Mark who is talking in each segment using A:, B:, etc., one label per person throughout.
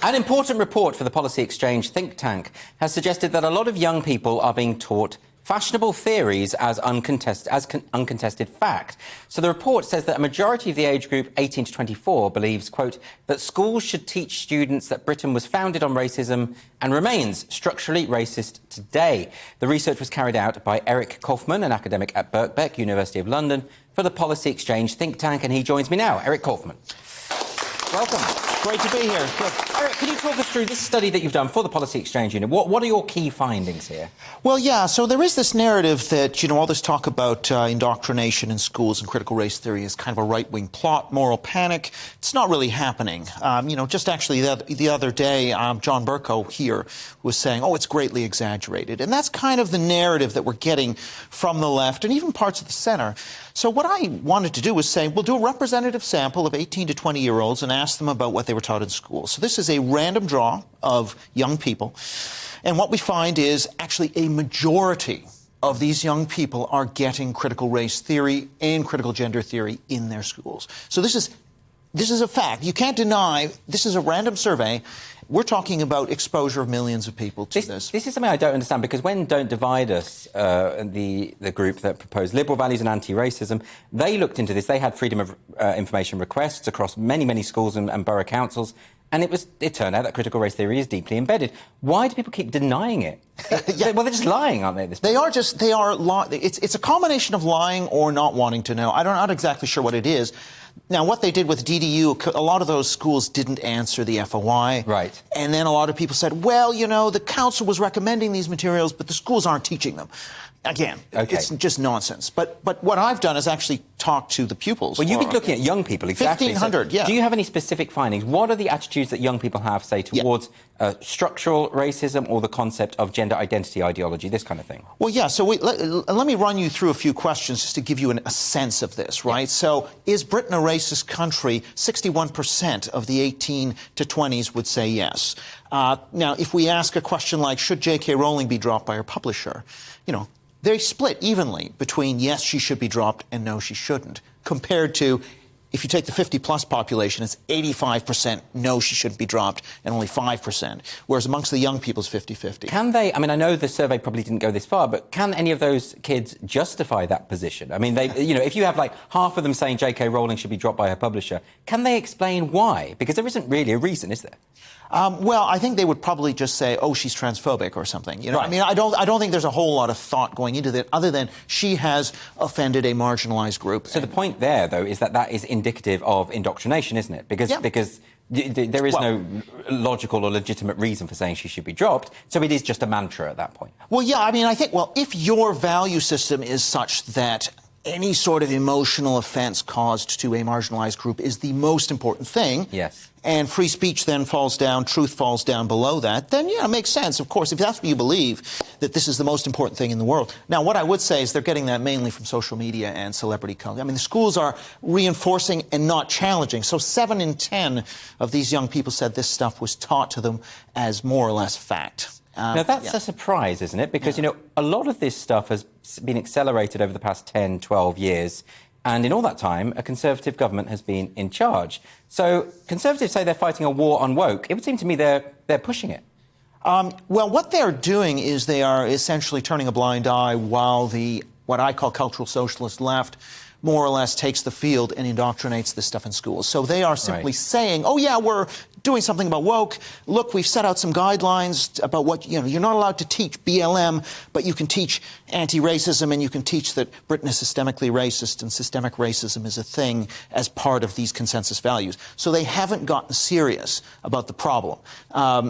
A: An important report for the Policy Exchange think tank has suggested that a lot of young people are being taught fashionable theories as uncontested fact. So the report says that a majority of the age group 18 to 24 believes, quote, that schools should teach students that Britain was founded on racism and remains structurally racist today. The research was carried out by Eric Kaufmann, an academic at Birkbeck, University of London, for the Policy Exchange think tank, and he joins me now. Eric Kaufmann. Welcome.
B: Great to be here. Good.
A: Eric, can you talk us through this study that you've done for the Policy Exchange Unit? What are your key findings here?
B: Well, yeah, so there is this narrative that, all this talk about indoctrination in schools and critical race theory is kind of a right-wing plot, moral panic. It's not really happening. Just actually the other day, John Bercow here was saying, oh, it's greatly exaggerated. And that's kind of the narrative that we're getting from the left and even parts of the center. So what I wanted to do was say, we'll do a representative sample of 18 to 20-year-olds and ask them about what they were taught in school. So this is a random draw of young people. And what we find is actually a majority of these young people are getting critical race theory and critical gender theory in their schools. So this is a fact. You can't deny this is a random survey. We're talking about exposure of millions of people to this.
A: This is something I don't understand, because when Don't Divide Us, the group that proposed liberal values and anti-racism, they looked into this. They had freedom of information requests across many, many schools and borough councils, and it turned out that critical race theory is deeply embedded. Why do people keep denying it?
B: Yeah.
A: Well, they're just lying, aren't they?
B: It's a combination of lying or not wanting to know. I'm not exactly sure what it is. Now, what they did with DDU, a lot of those schools didn't answer the FOI.
A: Right.
B: And then a lot of people said, well, the council was recommending these materials, but the schools aren't teaching them. Again, It's just nonsense. But what I've done is actually talk to the pupils.
A: Well, you've been looking at young people, exactly.
B: 1,500, yeah.
A: Do you have any specific findings? What are the attitudes that young people have, say, towards structural racism or the concept of gender identity ideology, this kind of thing?
B: Well, yeah, so let me run you through a few questions just to give you a sense of this, right? Yeah. So is Britain a racist country? 61% of the 18 to 20s would say yes. Now, if we ask a question like, should J.K. Rowling be dropped by her publisher, they split evenly between yes, she should be dropped and no, she shouldn't, compared to, if you take the 50-plus population, it's 85% no, she shouldn't be dropped, and only 5%, whereas amongst the young people, it's 50-50.
A: Can they, I know the survey probably didn't go this far, but can any of those kids justify that position? If you have, half of them saying J.K. Rowling should be dropped by her publisher, can they explain why? Because there isn't really a reason, is there?
B: Well, I think they would probably just say, oh, she's transphobic or something.
A: Right.
B: I don't think there's a whole lot of thought going into that other than she has offended a marginalized group.
A: So the point there, though, is that is indicative of indoctrination, isn't it? Because there is no logical or legitimate reason for saying she should be dropped, so it is just a mantra at that point.
B: Well, yeah, I think, if your value system is such that any sort of emotional offense caused to a marginalized group is the most important thing.
A: Yes.
B: And free speech then falls down, truth falls down below that, then, it makes sense. Of course, if that's what you believe, that this is the most important thing in the world. Now, what I would say is they're getting that mainly from social media and celebrity culture. The schools are reinforcing and not challenging. So 7 in 10 of these young people said this stuff was taught to them as more or less fact.
A: Now, that's a surprise, isn't it? Because, a lot of this stuff has been accelerated over the past 10, 12 years. And in all that time, a Conservative government has been in charge. So Conservatives say they're fighting a war on woke. It would seem to me they're pushing it.
B: Well, what they're doing is they are essentially turning a blind eye while what I call cultural socialist left more or less takes the field and indoctrinates this stuff in schools. So they are simply saying, oh, yeah, we're doing something about woke. Look, we've set out some guidelines about what, you're not allowed to teach BLM, but you can teach anti-racism and you can teach that Britain is systemically racist and systemic racism is a thing as part of these consensus values. So they haven't gotten serious about the problem.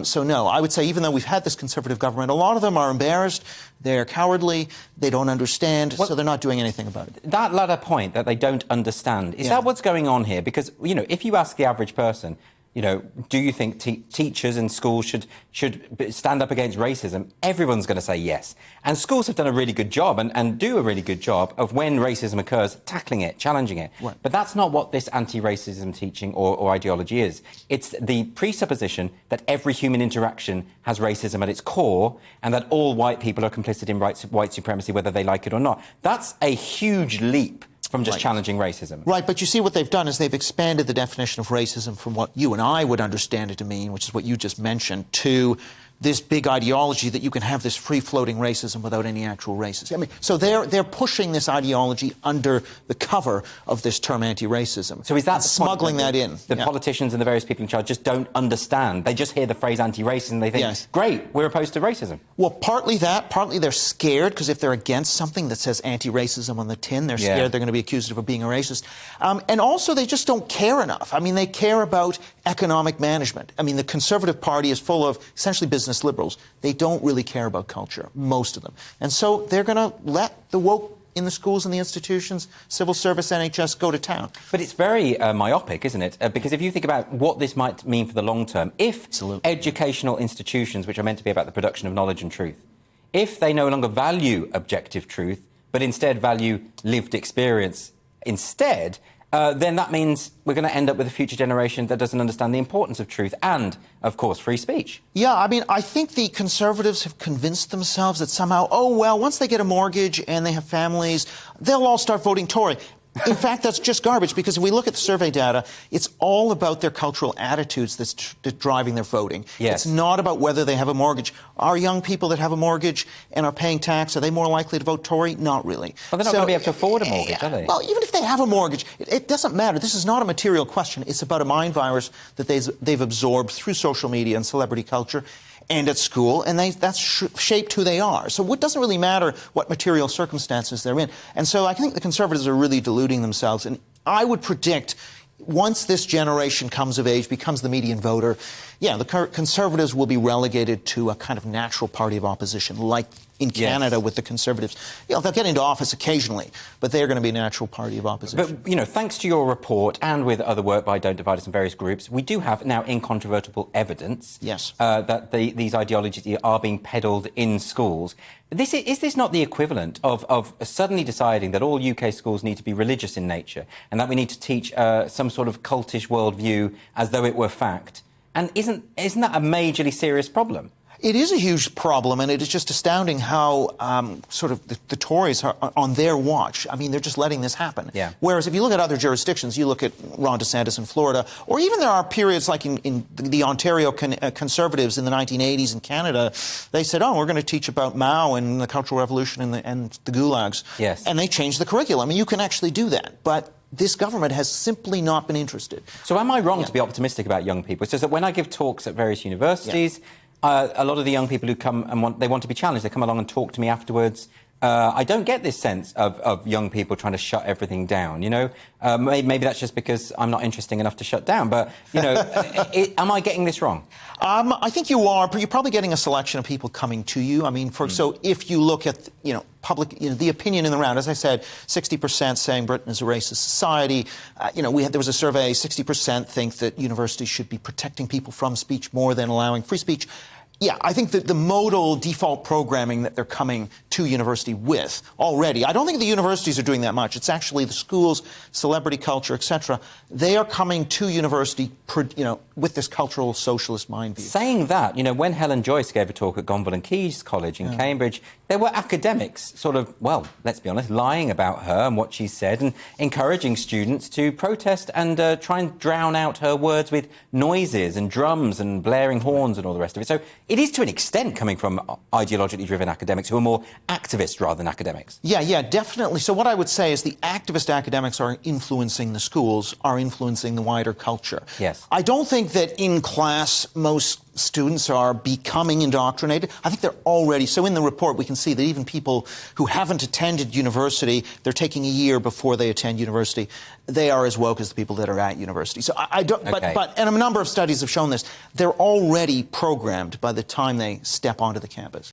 B: So no, I would say even though we've had this Conservative government, a lot of them are embarrassed, they're cowardly, they don't understand, so they're not doing anything about it.
A: That latter point, that they don't understand, is that what's going on here? Because, if you ask the average person, do you think teachers in schools should stand up against racism? Everyone's going to say yes. And schools have done a really good job and do a really good job of when racism occurs, tackling it, challenging it.
B: Right.
A: But that's not what this anti-racism teaching or ideology is. It's the presupposition that every human interaction has racism at its core and that all white people are complicit in white supremacy, whether they like it or not. That's a huge leap From just
B: Right.
A: challenging racism.
B: Right, but you see what they've done is they've expanded the definition of racism from what you and I would understand it to mean, which is what you just mentioned, to this big ideology that you can have this free-floating racism without any actual racism. I mean, so they're pushing this ideology under the cover of this term anti-racism.
A: So is that
B: smuggling that in?
A: The politicians and the various people in charge just don't understand. They just hear the phrase anti-racism and they think,
B: Yes.
A: great, we're opposed to racism.
B: Well, partly that, partly they're scared because if they're against something that says anti-racism on the tin, they're scared they're going to be accused of being a racist. And also they just don't care enough. I mean, they care about economic management. I mean, the Conservative Party is full of essentially business liberals. They don't really care about culture, most of them. And so they're going to let the woke in the schools and the institutions, civil service, NHS, go to town.
A: But it's very myopic, isn't it? Because if you think about what this might mean for the long term, if educational institutions, which are meant to be about the production of knowledge and truth, if they no longer value objective truth, but instead value lived experience instead, then that means we're going to end up with a future generation that doesn't understand the importance of truth and, of course, free speech.
B: Yeah, I mean, I think the Conservatives have convinced themselves that somehow, oh, well, once they get a mortgage and they have families, they'll all start voting Tory. In fact, that's just garbage, because if we look at the survey data, it's all about their cultural attitudes that's driving their voting.
A: Yes.
B: It's not about whether they have a mortgage. Are young people that have a mortgage and are paying tax, are they more likely to vote Tory? Not really.
A: Well, they're not going to be able to afford a mortgage, are they?
B: Well, even if they have a mortgage, it doesn't matter. This is not a material question. It's about a mind virus that they've absorbed through social media and celebrity culture and at school, and that's shaped who they are. So it doesn't really matter what material circumstances they're in. And so I think the Conservatives are really deluding themselves. And I would predict, once this generation comes of age, becomes the median voter, yeah, the Conservatives will be relegated to a kind of natural party of opposition, like in Canada with the Conservatives. You know, they'll get into office occasionally, but they're going to be a natural party of opposition.
A: But, you know, thanks to your report and with other work by Don't Divide Us in various groups, we do have now incontrovertible evidence that these ideologies are being peddled in schools. Is this not the equivalent of suddenly deciding that all UK schools need to be religious in nature and that we need to teach some sort of cultish worldview as though it were fact? And isn't that a majorly serious problem?
B: It is a huge problem, and it is just astounding how sort of the Tories are on their watch. I mean, they're just letting this happen. Yeah. Whereas if you look at other jurisdictions, you look at Ron DeSantis in Florida, or even there are periods like in the Ontario Conservatives in the 1980s in Canada, they said, oh, we're going to teach about Mao and the Cultural Revolution and the gulags. Yes. And they changed the curriculum. I mean, you can actually do that. But this government has simply not been interested.
A: So am I wrong to be optimistic about young people? It's just that when I give talks at various universities, a lot of the young people who come and they want to be challenged, they come along and talk to me afterwards. I don't get this sense of young people trying to shut everything down, you know? Maybe that's just because I'm not interesting enough to shut down, but, you know, am I getting this wrong?
B: I think you are, but you're probably getting a selection of people coming to you. I mean, so if you look at, you know, the opinion in the round, as I said, 60% saying Britain is a racist society. You know, there was a survey, 60% think that universities should be protecting people from speech more than allowing free speech. Yeah, I think that the modal default programming that they're coming to university with already, I don't think the universities are doing that much. It's actually the schools, celebrity culture, etc. They are coming to university, you know, with this cultural socialist mind view.
A: Saying that, you know, when Helen Joyce gave a talk at Gonville and Keyes College in Cambridge, there were academics sort of, well, let's be honest, lying about her and what she said and encouraging students to protest and try and drown out her words with noises and drums and blaring horns and all the rest of it. So it is to an extent coming from ideologically driven academics who are more activists rather than academics.
B: Yeah, definitely. So what I would say is the activist academics are influencing the schools, are influencing the wider culture.
A: Yes.
B: I don't think that in class most students are becoming indoctrinated. I think they're already. So in the report, we can see that even people who haven't attended university, they're taking a year before they attend university. They are as woke as the people that are at university. So I don't. But and a number of studies have shown this. They're already programmed by the time they step onto the campus.